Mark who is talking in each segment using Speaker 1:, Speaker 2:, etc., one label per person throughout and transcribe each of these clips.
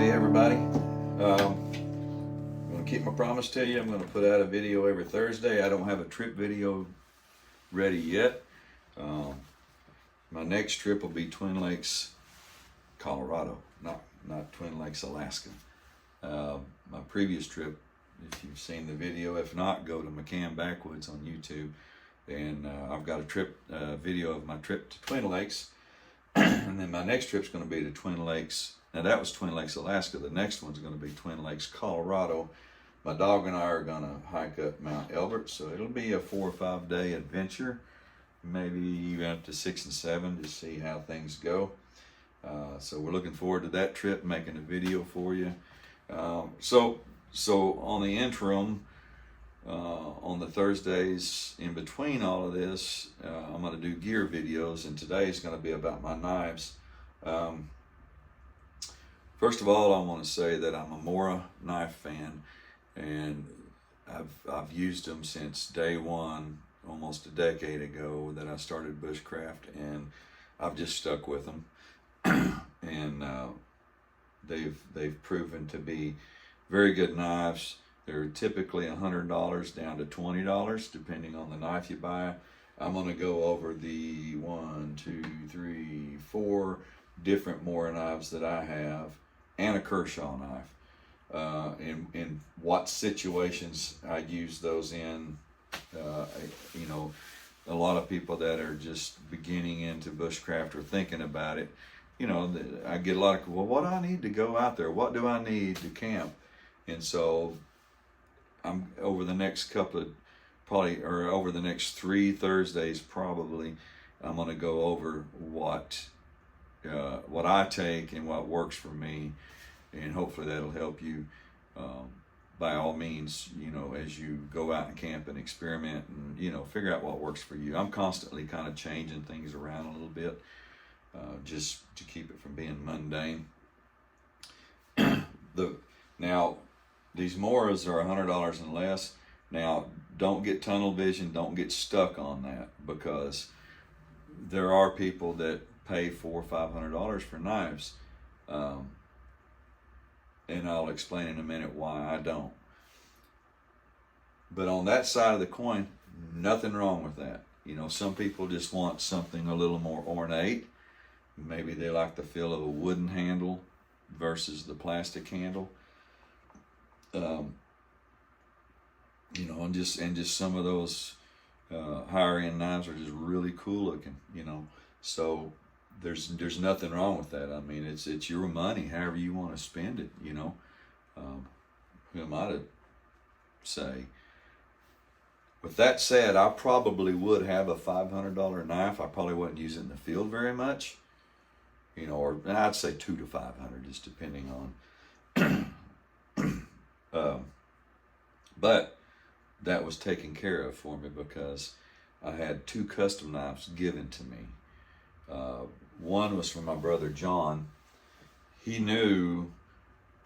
Speaker 1: Hey everybody, I'm going to keep my promise to you. I'm going to put out a video every Thursday. I don't have a trip video ready yet. My next trip will be Twin Lakes, Colorado, not Twin Lakes, Alaska. My previous trip, if you've seen the video, if not, go to McCann Backwoods on YouTube, and I've got a trip video of my trip to Twin Lakes. And then my next trip's going to be to Twin Lakes. Now that was Twin Lakes, Alaska. The next one's going to be Twin Lakes, Colorado. My dog and I are going to hike up Mount Elbert, so it'll be a 4 or 5 day adventure, maybe even up to 6 and 7 to see how things go. So we're looking forward to that trip, making a video for you. So on the interim, on the Thursdays in between all of this, I'm going to do gear videos, and today's going to be about my knives. First of all, I want to say that I'm a Mora knife fan, and I've used them since day one, almost a decade ago that I started Bushcraft, and I've just stuck with them. And they've proven to be very good knives. They're typically $100 down to $20, depending on the knife you buy. I'm going to go over the 1, 2, 3, 4 different Mora knives that I have, and a Kershaw knife, in what situations I use those in. You know, a lot of people that are just beginning into bushcraft or thinking about it, you know, I get a lot of, well, what do I need to go out there? What do I need to camp? And so I'm over the next couple of, over the next 3 Thursdays probably, I'm going to go over what I take and what works for me, and hopefully that'll help you. By all means, you know, as you go out and camp and experiment and, you know, figure out what works for you. I'm constantly kind of changing things around a little bit, just to keep it from being mundane. Now, these Moras are $100 and less. Now, don't get tunnel vision, don't get stuck on that, because there are people that pay $400 or $500 for knives. And I'll explain in a minute why I don't. But on that side of the coin, nothing wrong with that. You know, some people just want something a little more ornate. Maybe they like the feel of a wooden handle versus the plastic handle. You know, and just some of those higher end knives are just really cool looking, you know. So there's nothing wrong with that. I mean, it's your money, however you want to spend it, you know. Who am I to say? With that said, I probably would have a $500 knife. I probably wouldn't use it in the field very much, you know, or I'd say $200 to $500, just depending on. But that was taken care of for me because I had 2 custom knives given to me. One was from my brother John. He knew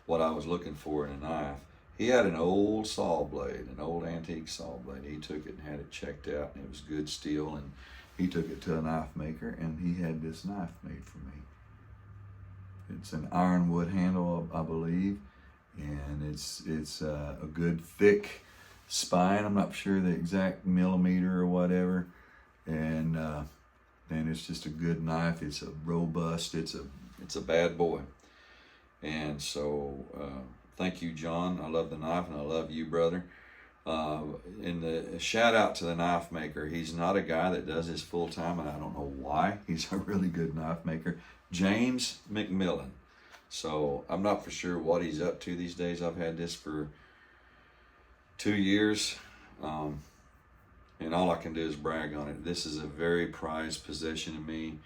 Speaker 1: what I was looking for in a knife. He had an old saw blade, an old antique saw blade. He took it and had it checked out, and it was good steel, and he took it to a knife maker, and he had this knife made for me. It's an ironwood handle, I believe, and it's a good thick spine. I'm not sure the exact millimeter or whatever, and it's just a good knife. It's a robust. It's a bad boy. And so thank you, John. I love the knife, and I love you, brother. And the shout out to the knife maker. He's not a guy that does this full time, and I don't know why. He's a really good knife maker, James McMillan. So I'm not for sure what he's up to these days. I've had this for 2 years, and all I can do is brag on it. This is a very prized possession to me.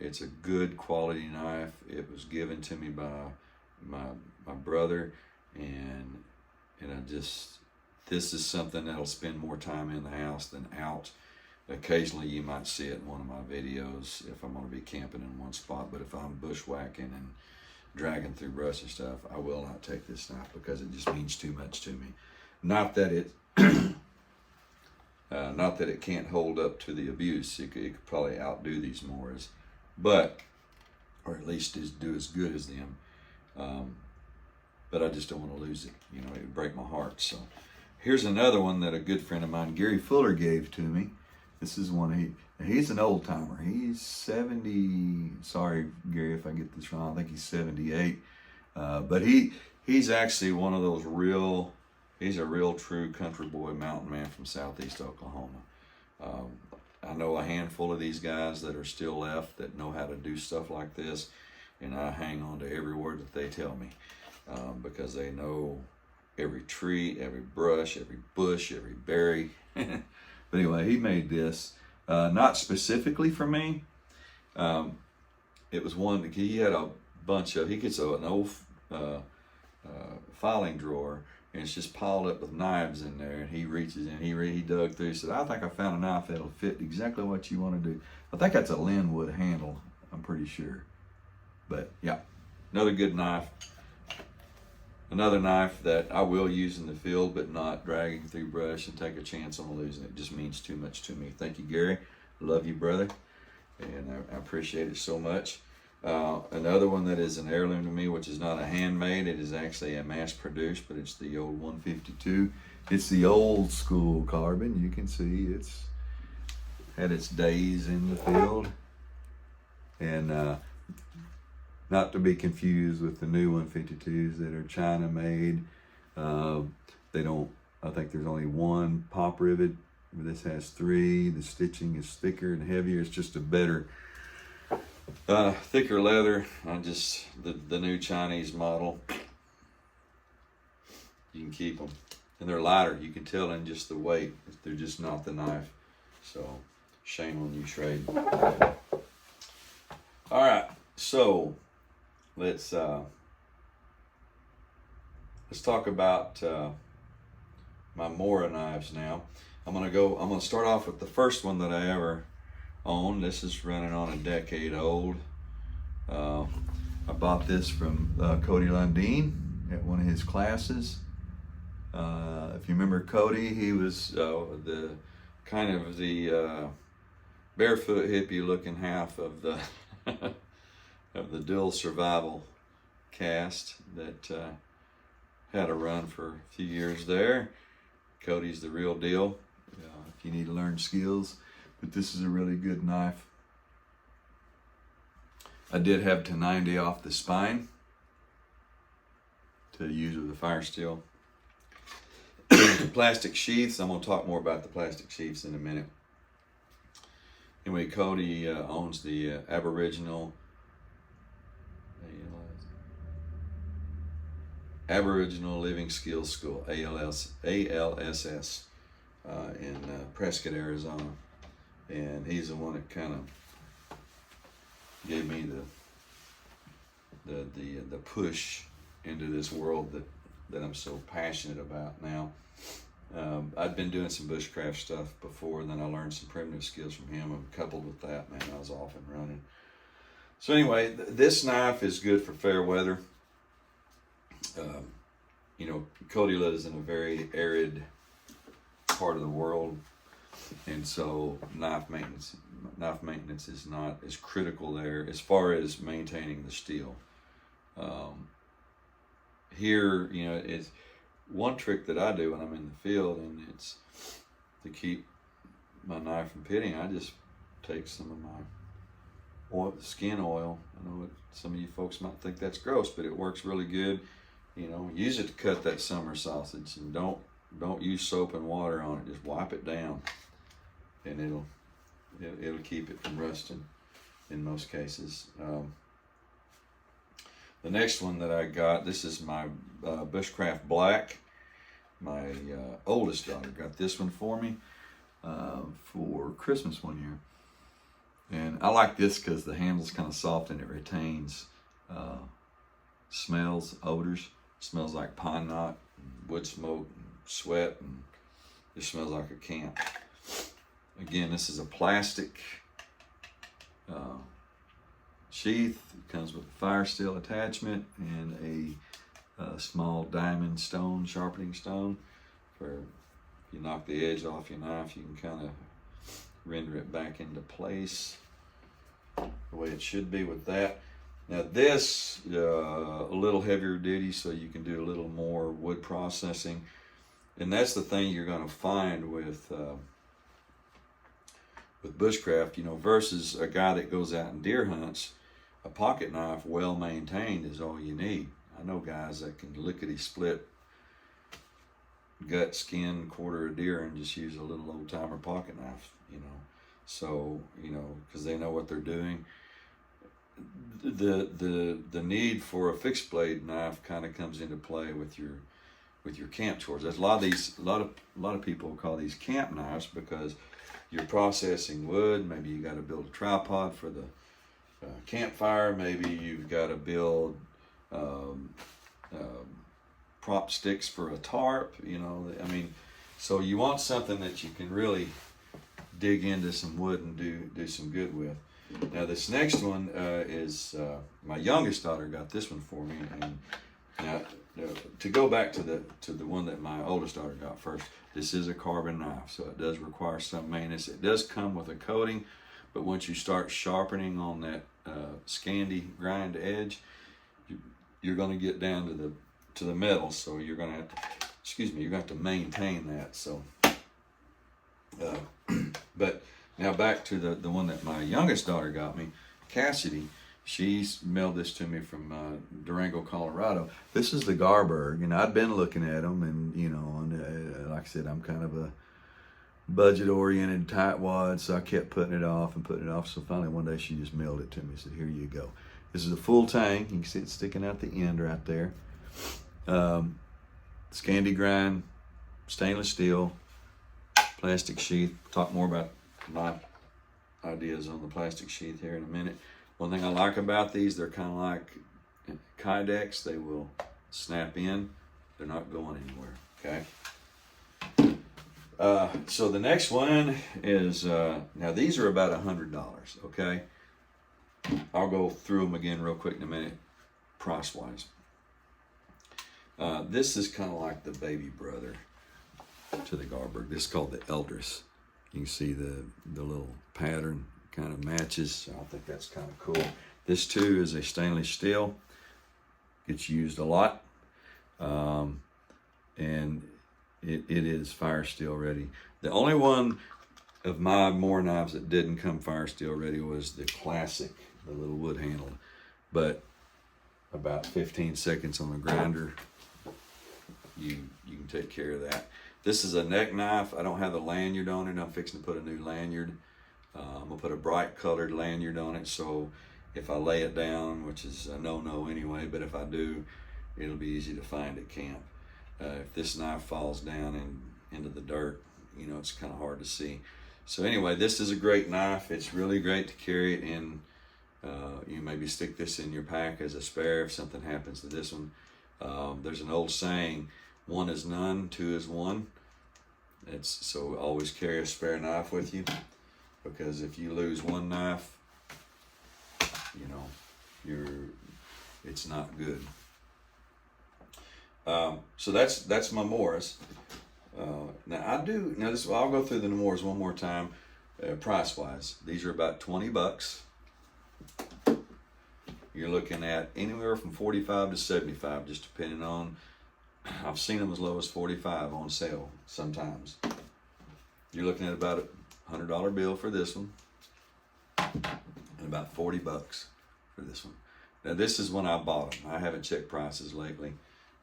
Speaker 1: It's a good quality knife. It was given to me by my brother, and this is something that'll spend more time in the house than out. Occasionally you might see it in one of my videos if I'm going to be camping in one spot, but if I'm bushwhacking and dragging through brush and stuff, I will not take this knife because it just means too much to me. Not that it not that it can't hold up to the abuse. It could probably outdo these Moras, but, or at least do as good as them. But I just don't want to lose it. You know, it would break my heart. So here's another one that a good friend of mine, Gary Fuller, gave to me. This is one he's an old timer. He's 70. Sorry, Gary, if I get this wrong. I think he's 78. But he's actually one of those real. He's a real true country boy, mountain man from southeast Oklahoma. I know a handful of these guys that are still left that know how to do stuff like this, and I hang on to every word that they tell me because they know every tree, every brush, every bush, every berry. But anyway, he made this not specifically for me. It was one that he had a bunch of. He gets an old filing drawer, and it's just piled up with knives in there, and he reaches in, he dug through, he said, I think I found a knife that'll fit exactly what you want to do. I think that's a Linwood handle, I'm pretty sure. But yeah, another good knife. Another knife that I will use in the field, but not dragging through brush and take a chance on losing it. It just means too much to me. Thank you, Gary. Love you, brother. And I appreciate it so much. Another one that is an heirloom to me, which is not a handmade, it is actually a mass produced, but it's the old 152. It's the old school carbon. You can see it's had its days in the field. And not to be confused with the new 152s that are China made. They don't, I think there's only one pop rivet. This has 3. The stitching is thicker and heavier. It's just a better, thicker leather. The new Chinese model. You can keep them. And they're lighter. You can tell in just the weight. They're just not the knife. So, shame on you, trade. All right, so let's talk about my Mora knives now. I'm gonna start off with the first one that I ever owned. This is running on a decade old. I bought this from Cody Lundeen at one of his classes. If you remember Cody, he was the kind of the barefoot hippie looking half of the of the Dill Survival cast that had a run for a few years there. Cody's the real deal if you need to learn skills, but this is a really good knife. I did have to 90 off the spine to use with the fire steel. Plastic sheaths, I'm going to talk more about the plastic sheaths in a minute. Anyway, Cody owns the Aboriginal Living Skills School, ALSS, in Prescott, Arizona. And he's the one that kind of gave me the push into this world that I'm so passionate about now. I'd been doing some bushcraft stuff before, and then I learned some primitive skills from him, and coupled with that, man, I was off and running. So anyway, this knife is good for fair weather. You know, Cody lives in a very arid part of the world, and so knife maintenance is not as critical there as far as maintaining the steel. Here, you know, it's one trick that I do when I'm in the field, and it's to keep my knife from pitting. I just take some of my skin oil. I know some of you folks might think that's gross, but it works really good. You know, use it to cut that summer sausage, and don't use soap and water on it. Just wipe it down, and it'll keep it from rusting in most cases. The next one that I got, this is my Bushcraft Black. My oldest daughter got this one for me for Christmas one year. And I like this because the handle's kind of soft and it retains smells, odors. It smells like pine knot, and wood smoke, and sweat, and it smells like a camp. Again, this is a plastic sheath. It comes with a fire steel attachment and a small diamond stone, sharpening stone. For if you knock the edge off your knife, you can kind of render it back into place the way it should be with that. Now this, a little heavier duty, so you can do a little more wood processing. And that's the thing you're going to find with bushcraft, you know, versus a guy that goes out and deer hunts. A pocket knife, well maintained, is all you need. I know guys that can lickety split gut, skin, quarter a deer and just use a little old timer pocket knife, you know. So, you know, because they know what they're doing. The need for a fixed blade knife kind of comes into play with your camp chores. There's a lot of people call these camp knives because you're processing wood. Maybe you got to build a tripod for the campfire. Maybe you've got to build prop sticks for a tarp. You know, I mean, so you want something that you can really dig into some wood and do some good with. Now this next one is my youngest daughter got this one for me, and now to go back to the one that my oldest daughter got first. This is a carbon knife, so it does require some maintenance. It does come with a coating, but once you start sharpening on that Scandi grind edge, you're going to get down to the metal. So you're going to have to, you're going to have to maintain that. So, but now back to the one that my youngest daughter got me, Cassidy. She's mailed this to me from Durango, Colorado. This is the Garberg, and I'd been looking at them, and you know, and, like I said, I'm kind of a budget-oriented tightwad, so I kept putting it off and putting it off. So finally, one day, she just mailed it to me. Said, "Here you go. This is a full tang. You can see it sticking out the end right there. Scandi grind, stainless steel, plastic sheath. Talk more about my ideas on the plastic sheath here in a minute. One thing I like about these, they're kind of like Kydex. They will snap in. They're not going anywhere, okay? So the next one is, now these are about $100, okay? I'll go through them again real quick in a minute, price-wise. This is kind of like the baby brother to the Garberg. This is called the Eldris. You can see the little pattern kind of matches, so I think that's kind of cool. This too is a stainless steel. Gets used a lot, and it is fire steel ready. The only one of my Mora knives that didn't come fire steel ready was the classic, the little wood handle, but about 15 seconds on the grinder, you can take care of that. This is a neck knife. I don't have the lanyard on it. I'm fixing to put a new lanyard. I'm gonna put a bright colored lanyard on it, so if I lay it down, which is a no-no anyway, but if I do, it'll be easy to find at camp. If this knife falls down into the dirt, you know, it's kind of hard to see. So anyway, this is a great knife. It's really great to carry it in. You maybe stick this in your pack as a spare if something happens to this one. There's an old saying, 1 is none, 2 is 1. So always carry a spare knife with you, because if you lose one knife, you know, it's not good. So that's my Moras. Now I'll go through the Nemours one more time, price wise. These are about $20. You're looking at anywhere from 45 to 75, just depending on. I've seen them as low as 45 on sale sometimes. You're looking at about a $100 bill for this one, and about $40 for this one. Now this is when I bought them. I haven't checked prices lately.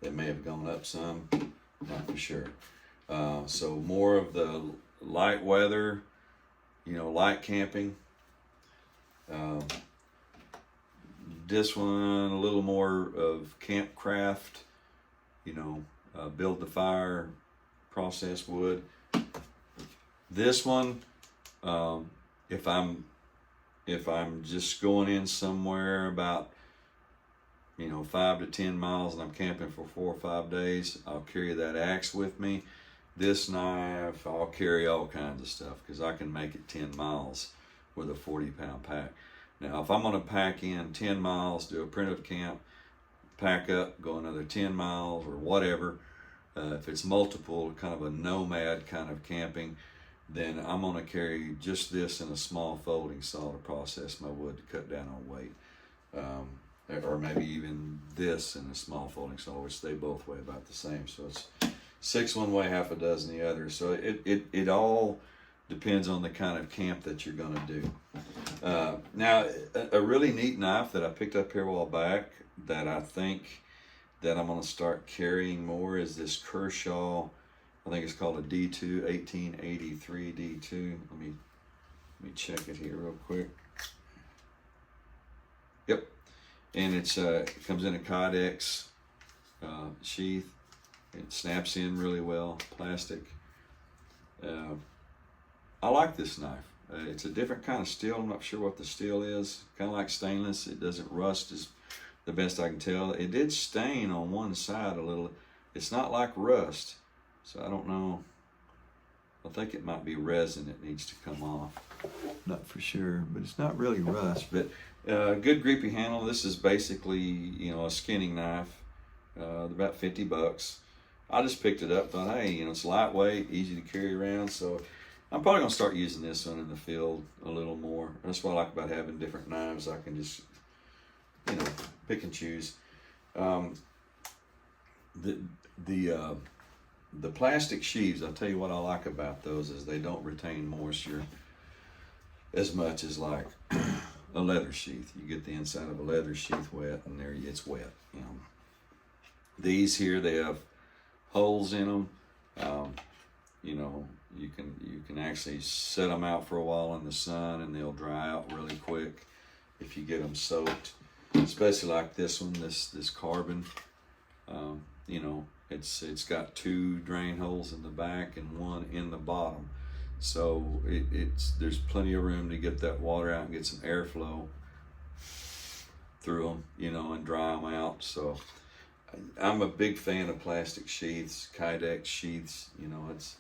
Speaker 1: They may have gone up some, not for sure. So more of the light weather, you know, light camping. This one, a little more of campcraft, you know, build the fire, process wood. This one, if I'm just going in somewhere about, you know, 5 to 10 miles and I'm camping for 4 or 5 days, I'll carry that axe with me. This knife, I'll carry all kinds of stuff because I can make it 10 miles with a 40-pound pack. Now, if I'm going to pack in 10 miles, do a primitive camp, pack up, go another 10 miles or whatever, if it's multiple, kind of a nomad kind of camping, then I'm going to carry just this in a small folding saw to process my wood to cut down on weight. or maybe even this in a small folding saw, which they both weigh about the same. So it's 6 one way, half a dozen the other. So it all depends on the kind of camp that you're going to do. Now, a really neat knife that I picked up here a while back that I think that I'm going to start carrying more is this Kershaw. I think it's called a D2, 1883 D2. Let me check it here real quick. Yep, and it comes in a Kydex sheath. It snaps in really well, plastic. I like this knife. It's a different kind of steel. I'm not sure what the steel is. Kind of like stainless. It doesn't rust, is the best I can tell. It did stain on one side a little. It's not like rust, so I don't know. I think it might be resin that needs to come off. Not for sure, but it's not really rust. But good grippy handle. This is basically, you know, a skinning knife. About 50 bucks. I just picked it up, thought, hey, you know, it's lightweight, easy to carry around, so I'm probably gonna start using this one in the field a little more. That's what I like about having different knives. I can just, you know, pick and choose. The plastic sheaths, I'll tell you what I like about those is they don't retain moisture as much as like a leather sheath. You get the inside of a leather sheath wet, and there it's wet. You know, these here, they have holes in them. You know, you can actually set them out for a while in the sun, and they'll dry out really quick if you get them soaked. Especially like this one, this carbon. You know, it's got 2 drain holes in the back and 1 in the bottom, so there's plenty of room to get that water out and get some airflow through them, you know, and dry them out. So I'm a big fan of plastic sheaths, Kydex sheaths. You know, it's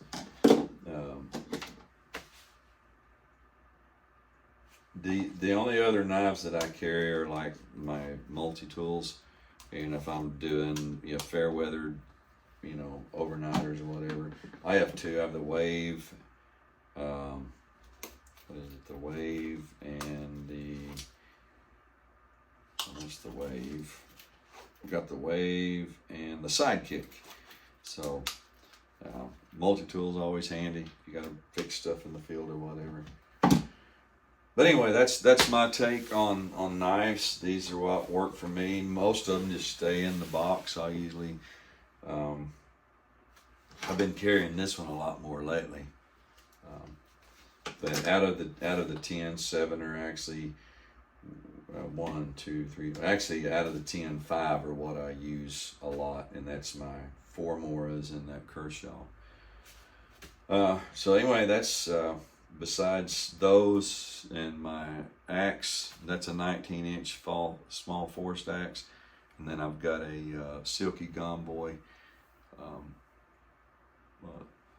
Speaker 1: the only other knives that I carry are like my multi-tools, and if I'm doing, you know, fair weather, you know, overnighters or whatever, I have 2. I have the Wave, what is it, the Wave and what's the Wave? We've got the Wave and the Sidekick. So multi-tool is always handy if you got to fix stuff in the field or whatever. But anyway, that's my take on knives. These are what work for me. Most of them just stay in the box. I usually I've been carrying this one a lot more lately. But out of the 10, 7 are actually 1, 2, 3. Actually, out of the 10, 5 are what I use a lot, and that's my 4 Moras and that Kershaw. So anyway, that's besides those and my axe. That's a 19-inch small forced axe, and then I've got a Silky Gomboy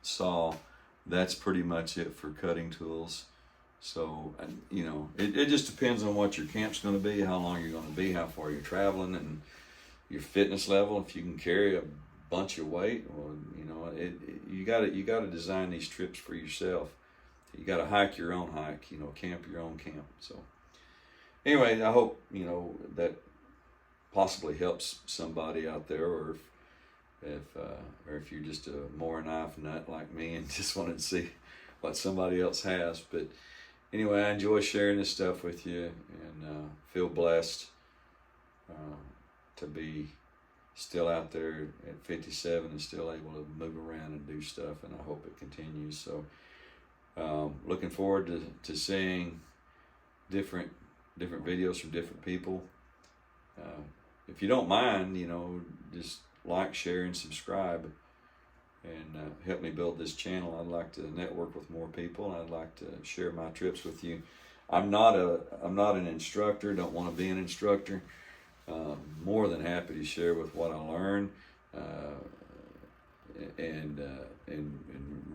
Speaker 1: saw. That's pretty much it for cutting tools. So, you know, it just depends on what your camp's going to be, how long you're going to be, how far you're traveling, and your fitness level. If you can carry a bunch of weight, or, you know, you got to design these trips for yourself. You got to hike your own hike, you know, camp your own camp. So, anyway, I hope, you know, that possibly helps somebody out there, or if you're just a Mora knife nut like me and just wanted to see what somebody else has. But anyway, I enjoy sharing this stuff with you, and feel blessed to be still out there at 57 and still able to move around and do stuff, and I hope it continues. So looking forward to seeing different videos from different people. If you don't mind, you know, just like, share, and subscribe, and help me build this channel. I'd like to network with more people. I'd like to share my trips with you. I'm not an instructor. Don't want to be an instructor. More than happy to share with what I learn, and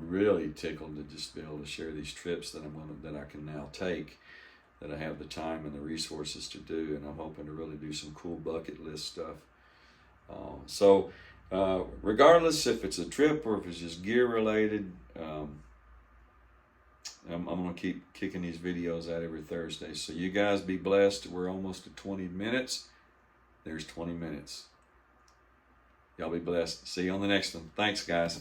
Speaker 1: really tickled to just be able to share these trips that I can now take, that I have the time and the resources to do, and I'm hoping to really do some cool bucket list stuff. So regardless if it's a trip or if it's just gear related, I'm going to keep kicking these videos out every Thursday. So you guys be blessed. We're almost at 20 minutes, There's 20 minutes. Y'all be blessed. See you on the next one. Thanks, guys.